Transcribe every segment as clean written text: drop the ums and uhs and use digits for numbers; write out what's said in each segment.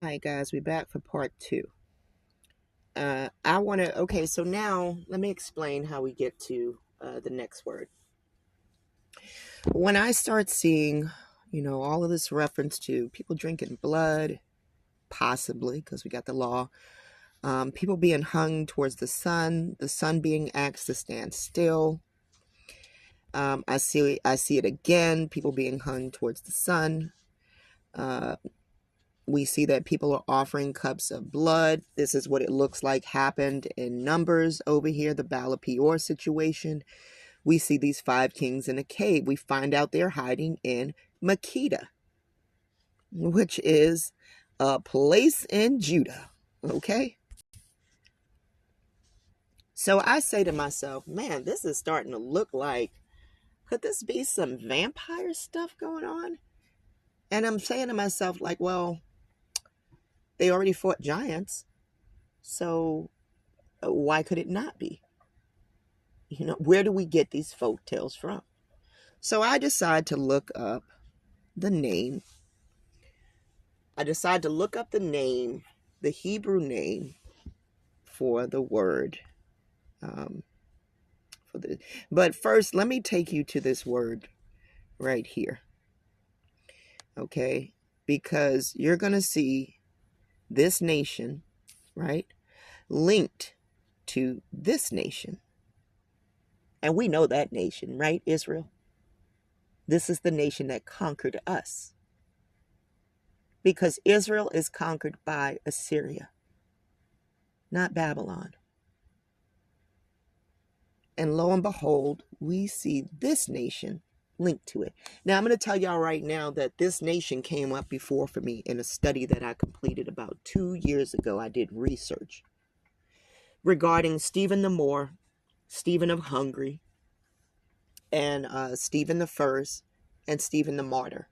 All right, guys, we're back for part two. Okay, so now let me explain how we get to the next word. When I start seeing, all of this reference to people drinking blood, possibly, because we got the law, people being hung towards the sun being asked to stand still. I see it again, people being hung towards the sun. We see that people are offering cups of blood. This is what it looks like happened in Numbers over here, the Baal of Peor situation. We see these 5 kings in a cave. We find out they're hiding in Makeda, which is a place in Judah. Okay? So I say to myself, man, this is starting to look like, could this be some vampire stuff going on? And I'm saying to myself, like, well, they already fought giants. So why could it not be? Where do we get these folk tales from? So I decide to look up the name. The Hebrew name for the word. But first, let me take you to this word right here. Okay? Because you're going to see this nation, right, linked to this nation. And we know that nation, right, Israel? This is the nation that conquered us. Because Israel is conquered by Assyria, not Babylon. And lo and behold, we see this nation linked to it. Now, I'm going to tell y'all right now that this nation came up before for me in a study that I completed about 2 years ago. I did research regarding Stephen the Moor, Stephen of Hungary, and Stephen the First, and Stephen the Martyr,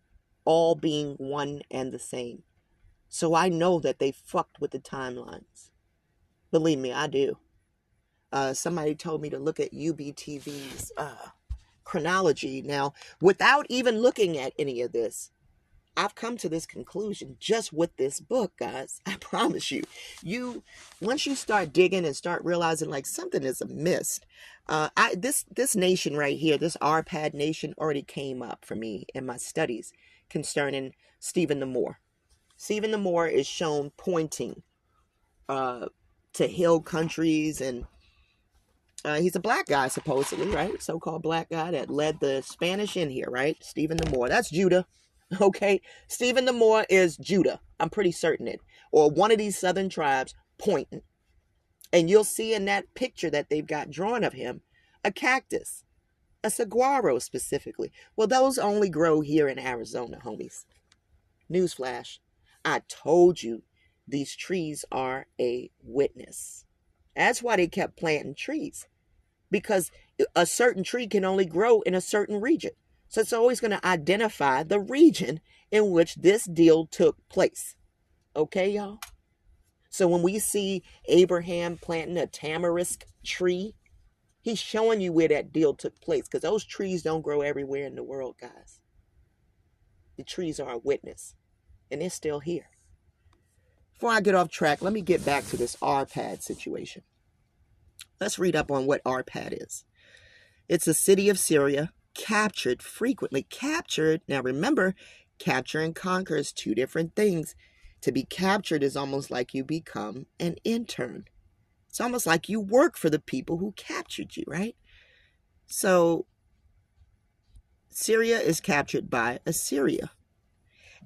all being one and the same. So I know that they fucked with the timelines. Believe me, I do. Somebody told me to look at UBTV's chronology. Now, without even looking at any of this, I've come to this conclusion just with this book, guys. I promise you. Once you start digging and start realizing like something is amiss, this nation right here, this Arpad nation, already came up for me in my studies concerning Stephen the Moor. Stephen the Moor is shown pointing to hill countries, and he's a black guy, supposedly, right? So-called black guy that led the Spanish in here, right? Stephen the Moor. That's Judah. Okay? Stephen the Moor is Judah. I'm pretty certain it. Or one of these southern tribes pointing. And you'll see in that picture that they've got drawn of him, a cactus. A saguaro, specifically. Well, those only grow here in Arizona, homies. Newsflash. I told you these trees are a witness. That's why they kept planting trees. Because a certain tree can only grow in a certain region. So it's always going to identify the region in which this deal took place. Okay, y'all? So when we see Abraham planting a tamarisk tree, he's showing you where that deal took place. Because those trees don't grow everywhere in the world, guys. The trees are a witness. And they're still here. Before I get off track, let me get back to this Arpad situation. Let's read up on what Arpad is. It's a city of Syria, frequently captured. Now remember, capture and conquer is 2 different things. To be captured is almost like you become an intern. It's almost like you work for the people who captured you, right? So Syria is captured by Assyria.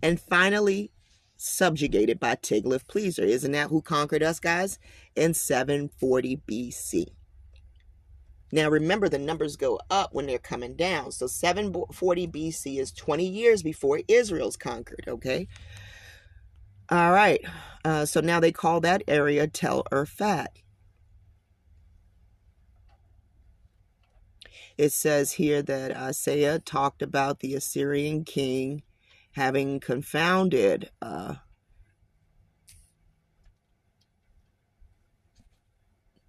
And finally subjugated by Tiglath-Pileser. Isn't that who conquered us, guys? In 740 BC. Now remember, the numbers go up when they're coming down. So 740 BC is 20 years before Israel's conquered, okay? All right. So now they call that area Tel Erfat. It says here that Isaiah talked about the Assyrian king having confounded the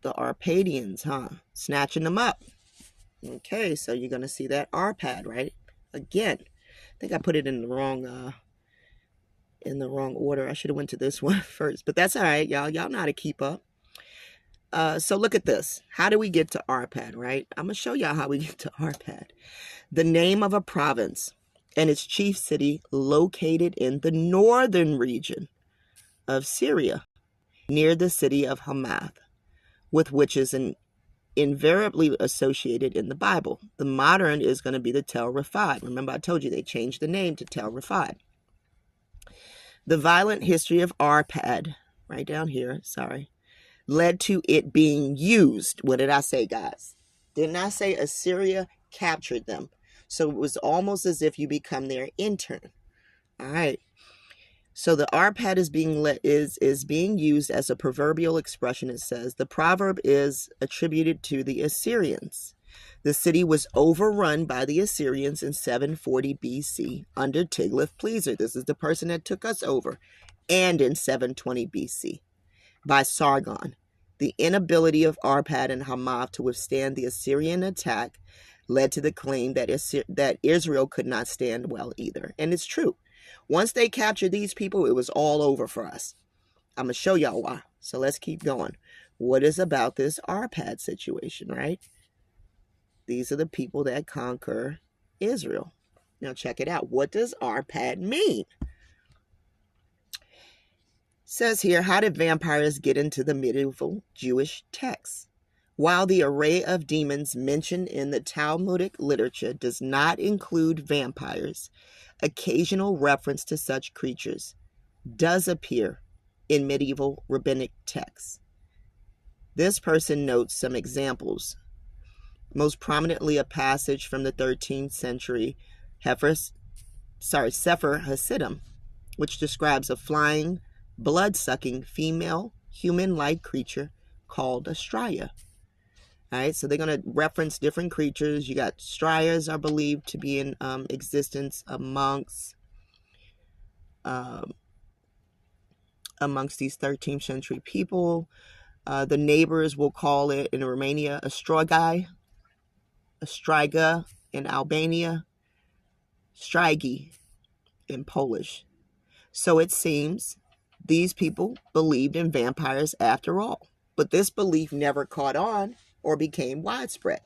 Arpadians, snatching them up. Okay, so you're going to see that Arpad, right? Again, I think I put it in the wrong in the wrong order. I should have went to this one first, but that's all right, y'all. Y'all know how to keep up. So look at this. How do we get to Arpad, right? I'm going to show y'all how we get to Arpad. The name of a province and its chief city located in the northern region of Syria, near the city of Hamath, with which is invariably associated in the Bible. The modern is going to be the Tel Rifai. Remember, I told you they changed the name to Tel Rifai. The violent history of Arpad, right down here, sorry, led to it being used. What did I say, guys? Didn't I say Assyria captured them? So it was almost as if you become their intern. All right. So the Arpad is being used as a proverbial expression. It says the proverb is attributed to the Assyrians. The city was overrun by the Assyrians in 740 BC under Tiglath-Pileser. This is the person that took us over. And in 720 BC by Sargon. The inability of Arpad and Hamath to withstand the Assyrian attack led to the claim that Israel could not stand well either. And it's true. Once they captured these people, it was all over for us. I'm going to show y'all why. So let's keep going. What is about this Arpad situation, right? These are the people that conquer Israel. Now check it out. What does Arpad mean? Says here, how did vampires get into the medieval Jewish texts? While the array of demons mentioned in the Talmudic literature does not include vampires, occasional reference to such creatures does appear in medieval rabbinic texts. This person notes some examples, most prominently a passage from the 13th century Sefer Hasidim, which describes a flying, blood-sucking female human-like creature called a Straya. All right, so they're going to reference different creatures. You got Strayas are believed to be in existence amongst these 13th century people. The neighbors will call it in Romania a Striga in Albania, Strigi in Polish. So it seems these people believed in vampires after all. But this belief never caught on or became widespread.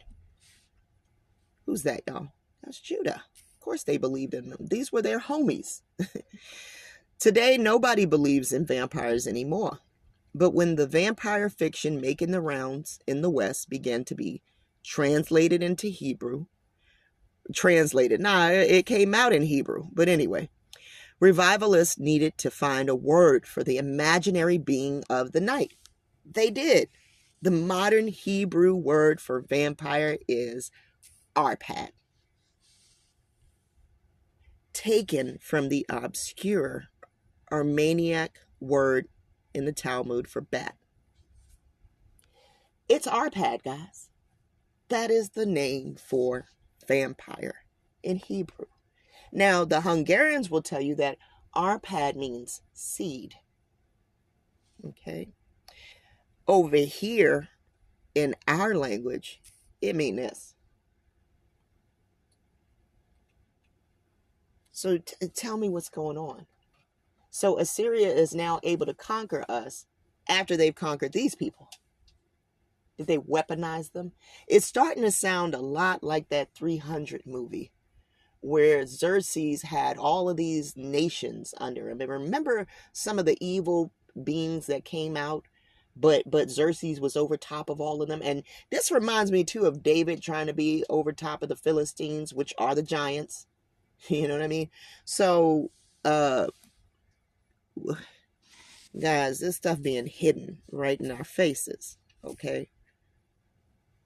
Who's that, y'all? That's Judah. Of course they believed in them. These were their homies. Today, nobody believes in vampires anymore. But when the vampire fiction making the rounds in the West began to be translated into Hebrew, it came out in Hebrew. But anyway, revivalists needed to find a word for the imaginary being of the night. They did. The modern Hebrew word for vampire is Arpad, taken from the obscure Armeniac word in the Talmud for bat. It's Arpad, guys. That is the name for vampire in Hebrew. Now, the Hungarians will tell you that Arpad means seed. Okay. Over here in our language, it means this. So tell me what's going on. So Assyria is now able to conquer us after they've conquered these people. Did they weaponize them? It's starting to sound a lot like that 300 movie where Xerxes had all of these nations under him. And remember some of the evil beings that came out, but Xerxes was over top of all of them. And this reminds me too of David trying to be over top of the Philistines, which are the giants. You know what I mean? So, guys, this stuff being hidden right in our faces. Okay.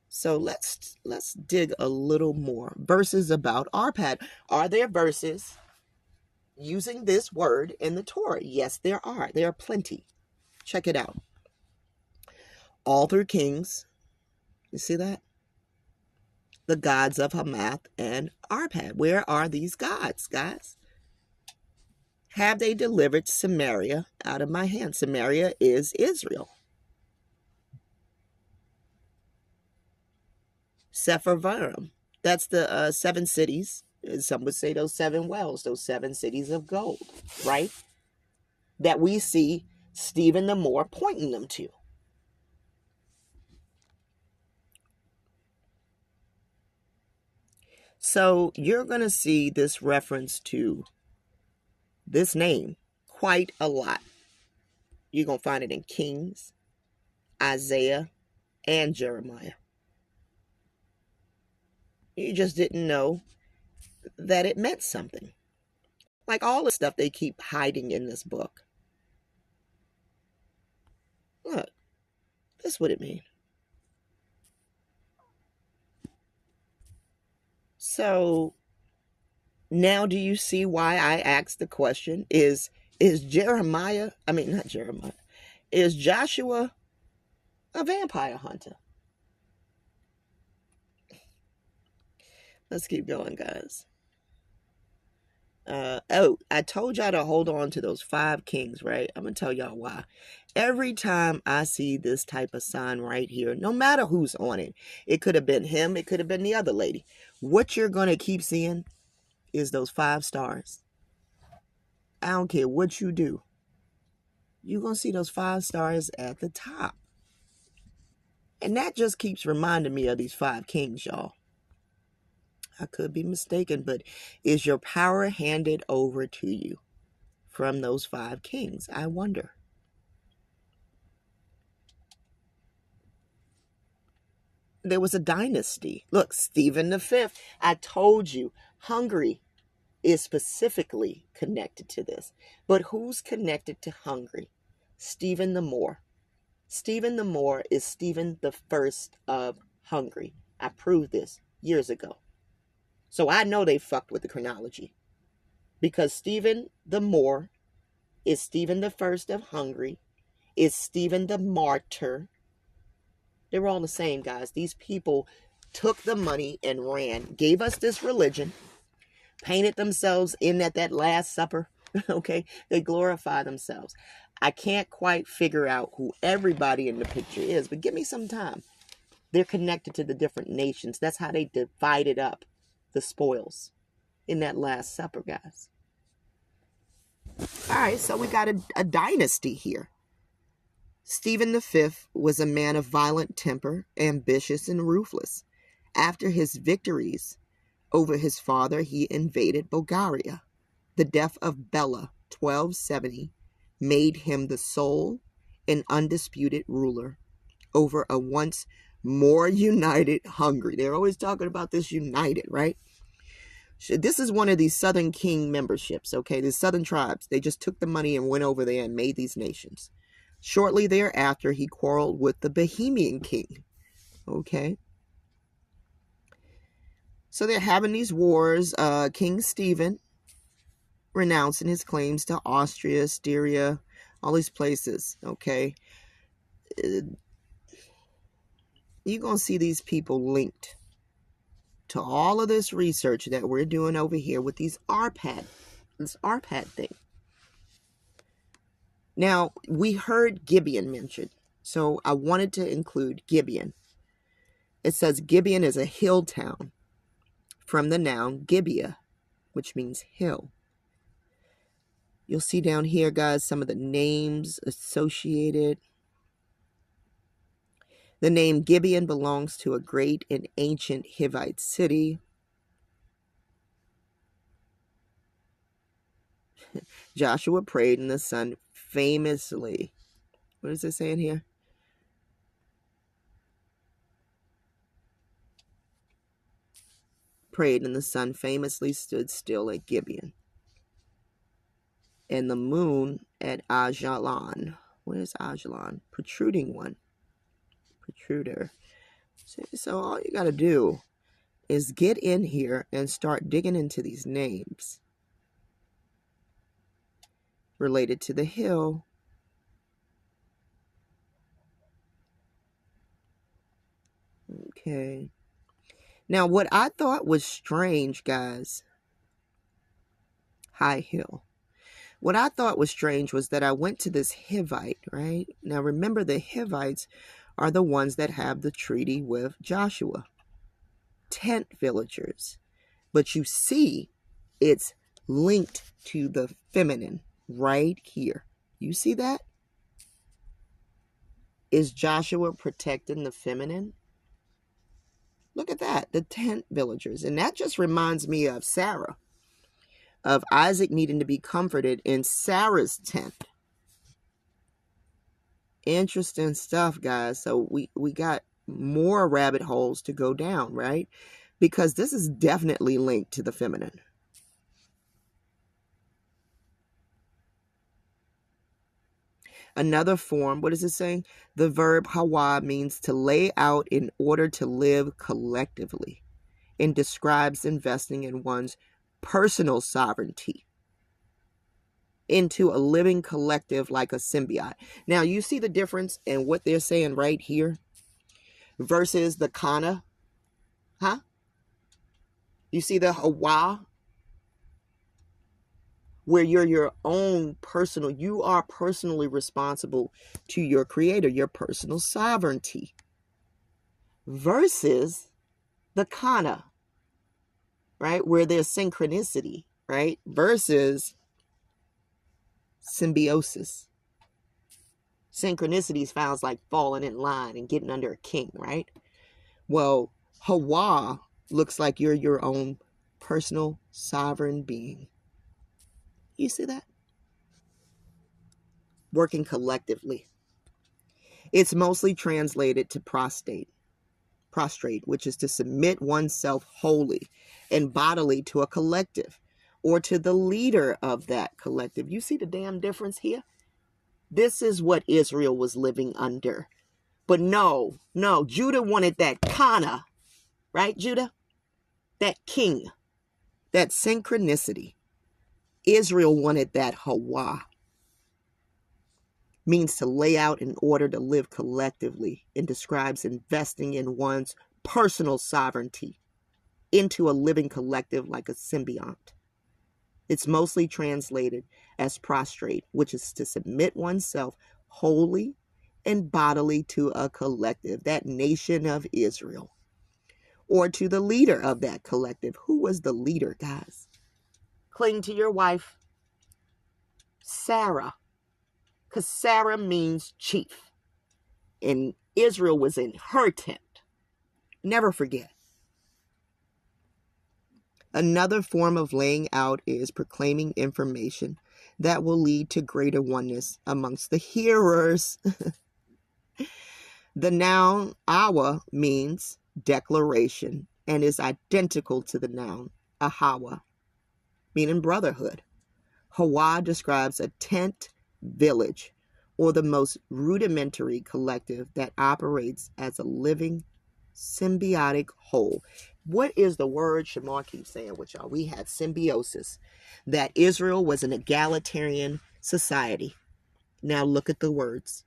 So let's dig a little more. Verses about Arpad. Are there verses using this word in the Torah? Yes, there are. There are plenty. Check it out. All through Kings. You see that? The gods of Hamath and Arpad. Where are these gods, guys? Have they delivered Samaria out of my hand? Samaria is Israel. Sepharvaim. That's the 7 cities. Some would say those 7 wells, those 7 cities of gold, right? that we see Stephen the Moor pointing them to. So you're going to see this reference to this name quite a lot. You're going to find it in Kings, Isaiah, and Jeremiah. You just didn't know that it meant something. Like all the stuff they keep hiding in this book. Look, that's what it means. So now do you see why I asked the question? Is Jeremiah, I mean not Jeremiah, is Joshua a vampire hunter? Let's keep going, guys. I told y'all to hold on to those 5 kings, right? I'm going to tell y'all why. Every time I see this type of sign right here, no matter who's on it, it could have been him, it could have been the other lady. What you're going to keep seeing is those 5 stars. I don't care what you do. You're going to see those 5 stars at the top. And that just keeps reminding me of these 5 kings, y'all. I could be mistaken, but is your power handed over to you from those 5 kings? I wonder. There was a dynasty. Look, Stephen V. I told you, Hungary is specifically connected to this. But who's connected to Hungary? Stephen the Moor. Stephen the Moor is Stephen the First of Hungary. I proved this years ago. So I know they fucked with the chronology. Because Stephen the Moor is Stephen the First of Hungary, is Stephen the Martyr. They were all the same, guys. These people took the money and ran, gave us this religion, painted themselves in at that Last Supper. Okay, they glorify themselves. I can't quite figure out who everybody in the picture is, but give me some time. They're connected to the different nations. That's how they divided up the spoils in that Last Supper, guys. All right, so we got a dynasty here. Stephen V was a man of violent temper, ambitious and ruthless. After his victories over his father, he invaded Bulgaria. The death of Bela, 1270, made him the sole and undisputed ruler over a once more united Hungary. They're always talking about this united, right? This is one of these Southern King memberships, okay? The Southern tribes. They just took the money and went over there and made these nations. Shortly thereafter, he quarreled with the Bohemian king, okay? So they're having these wars. King Stephen renouncing his claims to Austria, Styria, all these places, okay? You're going to see these people linked to all of this research that we're doing over here with this ARPAD thing. Now, we heard Gibeon mentioned, so I wanted to include Gibeon. It says Gibeon is a hill town from the noun Gibeah, which means hill. You'll see down here, guys, some of the names associated. The name Gibeon belongs to a great and ancient Hivite city. Joshua prayed and the sun famously, what is it saying here? Prayed and the sun famously stood still at Gibeon. And the moon at Ajalon. What is Ajalon? Protruding one. Protruder. So all you got to do is get in here and start digging into these names related to the hill. Okay. Now, what I thought was strange, guys, High Hill. What I thought was strange was that I went to this Hivite, right? Now, remember, the Hivites are the ones that have the treaty with Joshua. Tent villagers. But you see, it's linked to the feminine right here. You see that? Is Joshua protecting the feminine? Look at that, the tent villagers. And that just reminds me of Sarah, of Isaac needing to be comforted in Sarah's tent. Interesting stuff, guys. So we got more rabbit holes to go down, right? Because this is definitely linked to the feminine. Another form, what is it saying? The verb hawa means to lay out in order to live collectively, and describes investing in one's personal sovereignty into a living collective like a symbiote. Now, you see the difference in what they're saying right here versus the kana, huh? You see the hawa, where you're your own personal, you are personally responsible to your creator, your personal sovereignty, versus the kana, right? Where there's synchronicity, right? Versus symbiosis. Synchronicity sounds like falling in line and getting under a king, right? Well, Hawa looks like you're your own personal sovereign being. You see that? Working collectively. It's mostly translated to prostrate, which is to submit oneself wholly and bodily to a collective or to the leader of that collective. You see the damn difference here? This is what Israel was living under. But no, Judah wanted that kana, right, Judah? That king, that synchronicity. Israel wanted that hawa. Means to lay out in order to live collectively, and describes investing in one's personal sovereignty into a living collective like a symbiont. It's mostly translated as prostrate, which is to submit oneself wholly and bodily to a collective, that nation of Israel, or to the leader of that collective. Who was the leader, guys? Cling to your wife, Sarah, because Sarah means chief, and Israel was in her tent. Never forget. Another form of laying out is proclaiming information that will lead to greater oneness amongst the hearers. The noun awa means declaration and is identical to the noun ahawa, meaning brotherhood. Hawa describes a tent village or the most rudimentary collective that operates as a living symbiotic whole. What is the word Shamar keeps saying with y'all? We had symbiosis, that Israel was an egalitarian society. Now look at the words.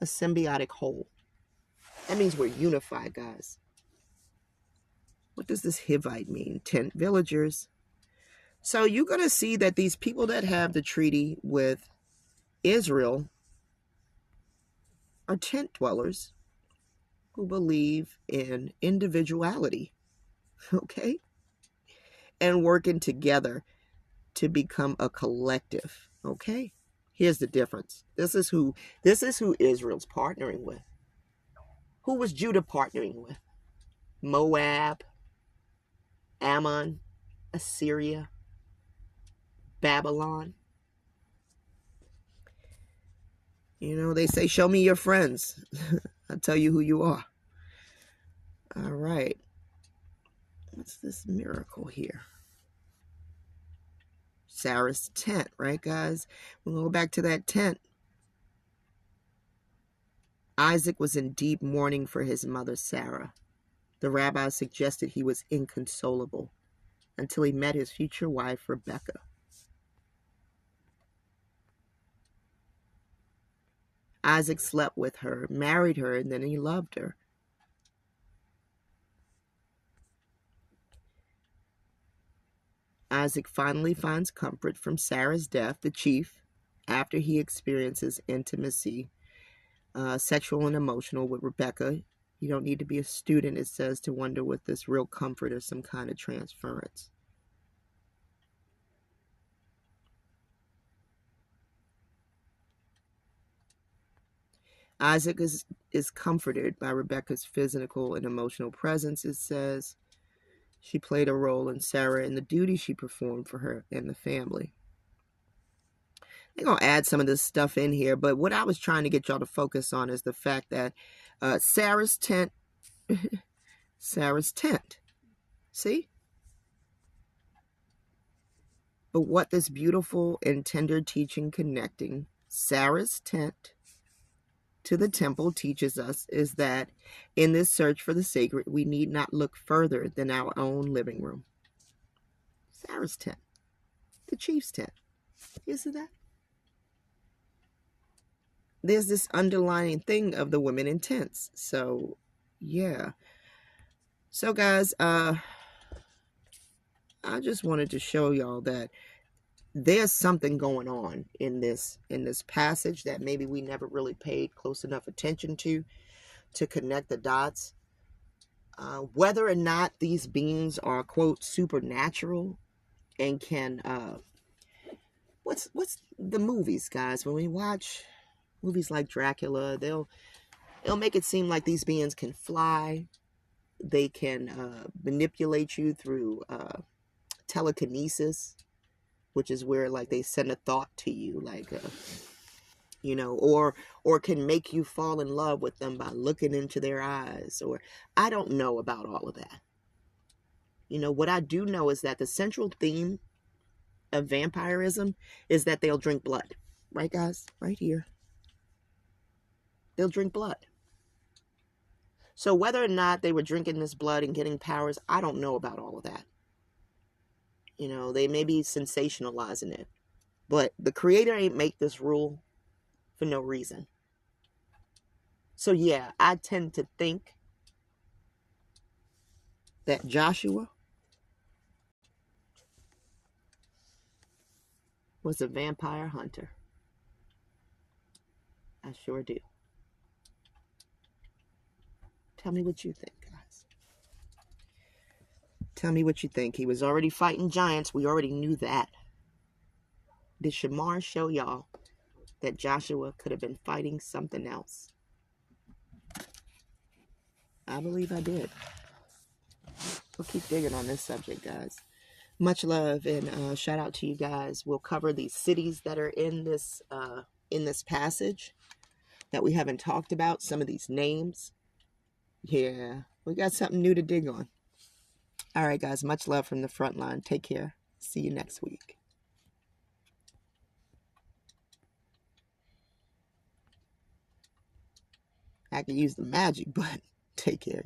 A symbiotic whole. That means we're unified, guys. What does this Hivite mean? Tent villagers. So you're going to see that these people that have the treaty with Israel are tent dwellers who believe in individuality, okay? And working together to become a collective, okay? Here's the difference. This is who Israel's partnering with. Who was Judah partnering with? Moab, Ammon, Assyria, Babylon. You know, they say, show me your friends. I'll tell you who you are. All right. What's this miracle here? Sarah's tent, right, guys? We'll go back to that tent. Isaac was in deep mourning for his mother, Sarah. The rabbi suggested he was inconsolable until he met his future wife, Rebecca. Isaac slept with her, married her, and then he loved her. Isaac finally finds comfort from Sarah's death, the chief, after he experiences intimacy, sexual and emotional, with Rebecca. You don't need to be a student, it says, to wonder what this real comfort is, some kind of transference. Isaac is comforted by Rebekah's physical and emotional presence, it says. She played a role in Sarah and the duty she performed for her and the family. They're going to add some of this stuff in here, but what I was trying to get y'all to focus on is the fact that Sarah's tent, see? But what this beautiful and tender teaching connecting Sarah's tent to the temple teaches us is that in this search for the sacred, we need not look further than our own living room. Sarah's tent, the chief's tent. You see that? There's this underlying thing of the women in tents. So, yeah. So, guys, I just wanted to show y'all that there's something going on in this passage that maybe we never really paid close enough attention to connect the dots. Whether or not these beings are, quote, supernatural and can what's the movies, guys, when we watch movies like Dracula, they'll make it seem like these beings can fly. They can manipulate you through telekinesis, which is where like they send a thought to you, like you know, or can make you fall in love with them by looking into their eyes. Or I don't know about all of that. You know, what I do know is that the central theme of vampirism is that they'll drink blood. Right, guys? Right here. They'll drink blood. So whether or not they were drinking this blood and getting powers, I don't know about all of that. You know, they may be sensationalizing it. But the creator ain't make this rule for no reason. So yeah, I tend to think that Joshua was a vampire hunter. I sure do. Tell me what you think, guys. Tell me what you think. He was already fighting giants. We already knew that. Did Shamar show y'all that Joshua could have been fighting something else? I believe I did. We'll keep digging on this subject, guys. Much love and shout out to you guys. We'll cover these cities that are in this passage that we haven't talked about. Some of these names. Yeah, we got something new to dig on. All right, guys. Much love from the front line. Take care. See you next week. I could use the magic, but take care.